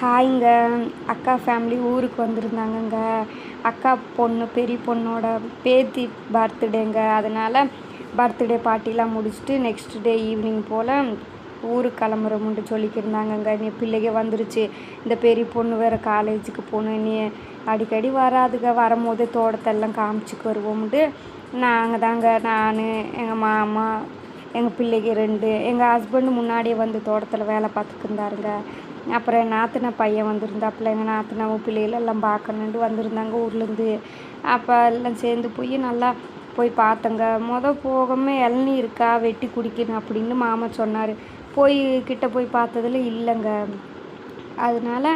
ஹாய்ங்க. அக்கா ஃபேமிலி ஊருக்கு வந்திருந்தாங்கங்க. அக்கா பொண்ணு பெரிய பொண்ணோட பேத்தி பர்த்டேங்க. அதனால் பர்த்டே பார்ட்டிலாம் முடிச்சுட்டு நெக்ஸ்ட் டே ஈவினிங் போல் ஊருக்கு கிளம்புறோமுன்ட்டு சொல்லிக்கிருந்தாங்கங்க. நீ பிள்ளைங்க வந்துருச்சு. இந்த பெரிய பொண்ணு வேறு காலேஜுக்கு போகணும். நீ அடிக்கடி வராதுங்க. வரும்போதே தோட்டத்தெல்லாம் காமிச்சிக்கு வருவோம்ட்டு நாங்கள் தாங்க, நான், எங்கள் மாமா, எங்கள் பிள்ளைங்க 2, எங்கள் ஹஸ்பண்டு முன்னாடியே வந்து தோட்டத்தில் வேலை பார்த்துக்கு இருந்தாருங்க. அப்புறம் என் நாத்தனா பையன் வந்திருந்தாப்புல. எங்கள் நாத்தனாவும் பிள்ளைகள் எல்லாம் பார்க்கணுன்ட்டு வந்திருந்தாங்க ஊர்லேருந்து. அப்போ எல்லாம் சேர்ந்து போய் நல்லா போய் பார்த்தேங்க. போகாமல் இளநீ இருக்கா வெட்டி குடிக்கணும் அப்படின்னு மாமா சொன்னார். கிட்ட போய் பார்த்ததில் இல்லைங்க. அதனால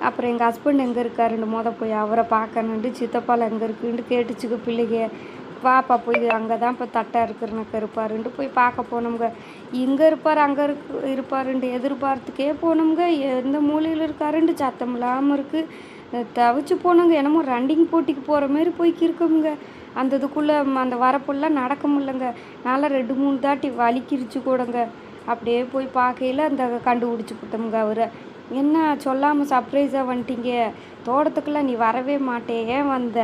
அப்புறம் எங்கள் ஹஸ்பண்ட் எங்கே இருக்காருன்னு போய் அவரை பார்க்கணுன்ட்டு சித்தப்பால் எங்கே இருக்குன்ட்டு கேட்டுச்சுக்கு பிள்ளைங்க. வாப்பா போய் அங்கே தான் இப்போ தட்டாக இருக்கிறனக்கு இருப்பாருன்ட்டு போய் பார்க்க போனோம்ங்க. இங்கே இருப்பார் அங்கே இருப்பாருன்ட்டு எதிர்பார்த்துக்கே போனோம்ங்க. எந்த மூலையில் இருக்காருன்ட்டு சத்தம் இல்லாமல் இருக்குது. தவிச்சு போனோங்க. என்னமோ ரன்னிங் போட்டிக்கு போகிற மாரி போய்க்கிருக்கோமுங்க. அந்த இதுக்குள்ளே அந்த வரப்பெல்லாம் நடக்க முடியலங்க. நல்லா 2-3 தாட்டி வலிக்கிருச்சு கூடங்க. அப்படியே போய் பார்க்கையில் அந்த கண்டுபிடிச்சி போட்டோம்ங்க. அவரை என்ன சொல்லாமல் சர்ப்ரைஸாக வந்துட்டீங்க, தோட்டத்துக்கெல்லாம் நீ வரவே மாட்டே, ஏன் வந்த?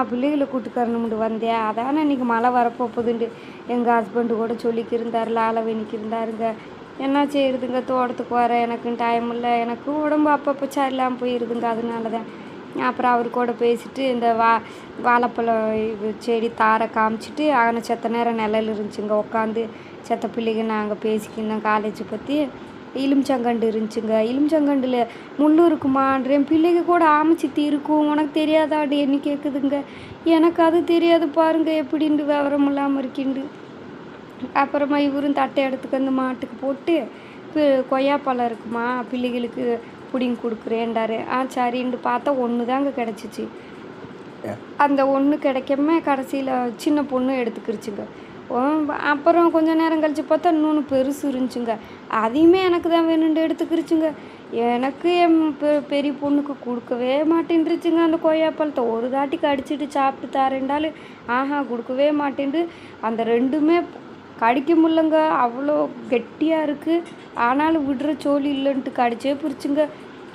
பிள்ளைகளை கூட்டுக்கறணும்னு வந்தேன், அதானே இன்றைக்கி மழை வரப்போகுதுண்டு எங்கள் ஹஸ்பண்டு கூட சொல்லிக்கிருந்தார். லாலவேணிக்கு இருந்தாருங்க. என்ன செய்யுதுங்க, தோட்டத்துக்கு வர எனக்குன்னு டைம் இல்லை, எனக்கு உடம்பு அப்பப்போ சரியில்லாமல் போயிருதுங்க. அதனால தான் அப்புறம் அவர் கூட பேசிட்டு இந்த வாழைப்பழம் செடி தாரை காமிச்சிட்டு அங்கே செத்த நேரம் நிழல் இருந்துச்சுங்க. உட்காந்து செத்த பிள்ளைங்க நாங்கள் பேசிக்கிருந்தோம் காலேஜை பற்றி. எலுமிச்சங்கண்டு இருந்துச்சுங்க. எலுமிச்சங்கண்டில் முள் இருக்குமான்றேன். பிள்ளைங்க கூட ஆமைச்சித்தி இருக்கும், உனக்கு தெரியாதாடி என்ன கேட்குதுங்க. எனக்கு அது தெரியாது பாருங்க, எப்படின்ட்டு விவரம் இல்லாமல் இருக்கிண்டு. அப்புறமா இவரும் தட்டை எடுத்துக்கு வந்து மாட்டுக்கு போட்டு கொய்யாப்பழம் இருக்குமா பிள்ளைகளுக்கு பிடிங்கி கொடுக்குறேன்டாரு. சரின்ட்டு பார்த்தா ஒன்று தாங்க கிடச்சிச்சு. அந்த ஒன்று கிடைக்காம கடைசியில் சின்ன பொண்ணு எடுத்துக்கிருச்சுங்க. அப்புறம் கொஞ்சம் நேரம் கழித்து பார்த்தா இன்னொன்று பெருசு இருந்துச்சுங்க. அதையுமே எனக்கு தான் வேணுன்ட்டு எடுத்துக்கிருச்சுங்க. எனக்கு என் பெரிய பொண்ணுக்கு கொடுக்கவே மாட்டேன்ருச்சுங்க. அந்த கொய்யாப்பழத்தை ஒரு தாட்டிக்கு அடிச்சுட்டு சாப்பிட்டு தாரேன்டாலும் கொடுக்கவே மாட்டேன்ட்டு. அந்த 2மே கடிக்க முடியலங்க, அவ்வளோ கெட்டியாக இருக்குது. ஆனாலும் விடுற சோழி இல்லைன்ட்டு கடிச்சே பிடிச்சுங்க.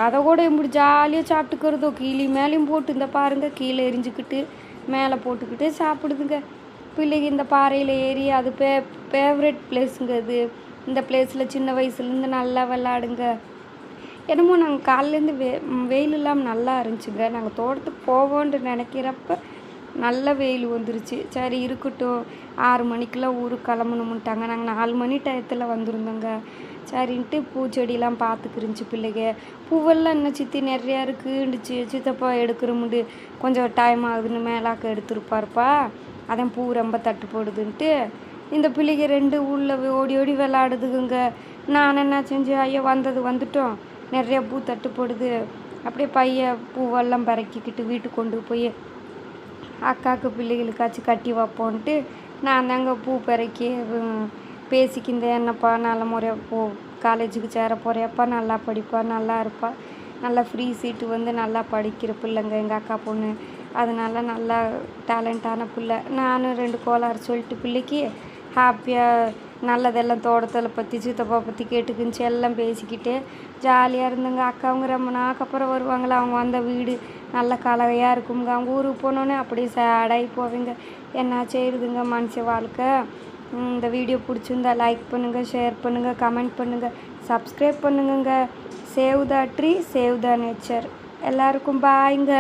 அதை கூட எப்படி ஜாலியாக சாப்பிட்டுக்கிறதோ, கீழே மேலேயும் போட்டு இந்த பாருங்க, கீழே எரிஞ்சுக்கிட்டு மேலே போட்டுக்கிட்டு சாப்பிடுதுங்க. பிள்ளைங்க இந்த பாறையில் ஏறி அது ஃபேவரெட் பிளேஸுங்க அது. இந்த பிளேஸில் சின்ன வயசுலேருந்து நல்லா விளாடுங்க. என்னமோ நாங்கள் காலையிலேருந்து வெயில் இல்லாமல் நல்லா இருந்துச்சுங்க. நாங்கள் தோட்டத்துக்கு போவோன்ட்டு நினைக்கிறப்ப நல்ல வெயில் வந்துருச்சு. சரி இருக்கட்டும், 6 மணிக்கெலாம் ஊருக்கு கிளம்பணுமுன்ட்டாங்க. நாங்கள் 4 மணி டயத்தில் வந்திருந்தோங்க. சரின்ட்டு பூச்செடியெலாம் பார்த்துக்கிருந்துச்சி பிள்ளைங்க. பூவெல்லாம் இன்னும் சித்தி நிறையா இருக்குன்னுச்சு. சித்தப்பா எடுக்கிறமுண்டு கொஞ்சம் டைம் ஆகுதுன்னு மேலாக்க எடுத்துருப்பாருப்பா, அதான் பூ ரொம்ப தட்டுப்படுதுன்ட்டு இந்த பிள்ளைங்க 2 உள்ள ஓடி ஓடி விளாடுதுங்க. நான் என்ன செஞ்சேன், ஐயோ வந்துட்டோம், நிறையா பூ தட்டுப்படுது, அப்படியே பூவெல்லாம் பறக்கிக்கிட்டு வீட்டுக்கு கொண்டு போய் அக்காவுக்கு பிள்ளைகளுக்காச்சும் கட்டி வைப்போன்ட்டு நான் தாங்க பூ பறக்கி பேசிக்கிந்தேன். என்னப்பா நல்ல முறையாக காலேஜுக்கு சேர போறியாப்பா, நல்லா படிப்பா, நல்லா இருப்பா, நல்லா ஃப்ரீ சீட்டு வந்து நல்லா படிக்கிற பிள்ளைங்க எங்கள் அக்கா பொண்ணு, அதனால நல்லா டேலண்டான பிள்ளை. நானும் 2 கோளாறு சொல்லிட்டு பிள்ளைக்கு ஹாப்பியாக நல்லதெல்லாம் தோட்டத்தில் பற்றி சித்தப்பா பற்றி கேட்டுக்கிச்சு. எல்லாம் பேசிக்கிட்டே ஜாலியாக இருந்தேங்க. அக்காவங்க ரொம்ப நாளுக்கு அப்புறம் வருவாங்களா, அவங்க வந்த வீடு நல்ல கலவையாக இருக்குங்க. அவங்க ஊருக்கு போனோன்னே அப்படியே சேடாகி போவீங்க. என்ன செய்யுதுங்க மனுஷ வாழ்க்கை. இந்த வீடியோ பிடிச்சிருந்தா லைக் பண்ணுங்கள், ஷேர் பண்ணுங்கள், கமெண்ட் பண்ணுங்கள், சப்ஸ்கிரைப் பண்ணுங்க. Save the tree, save the nature. எல்லாருக்கும் பாய்ங்க.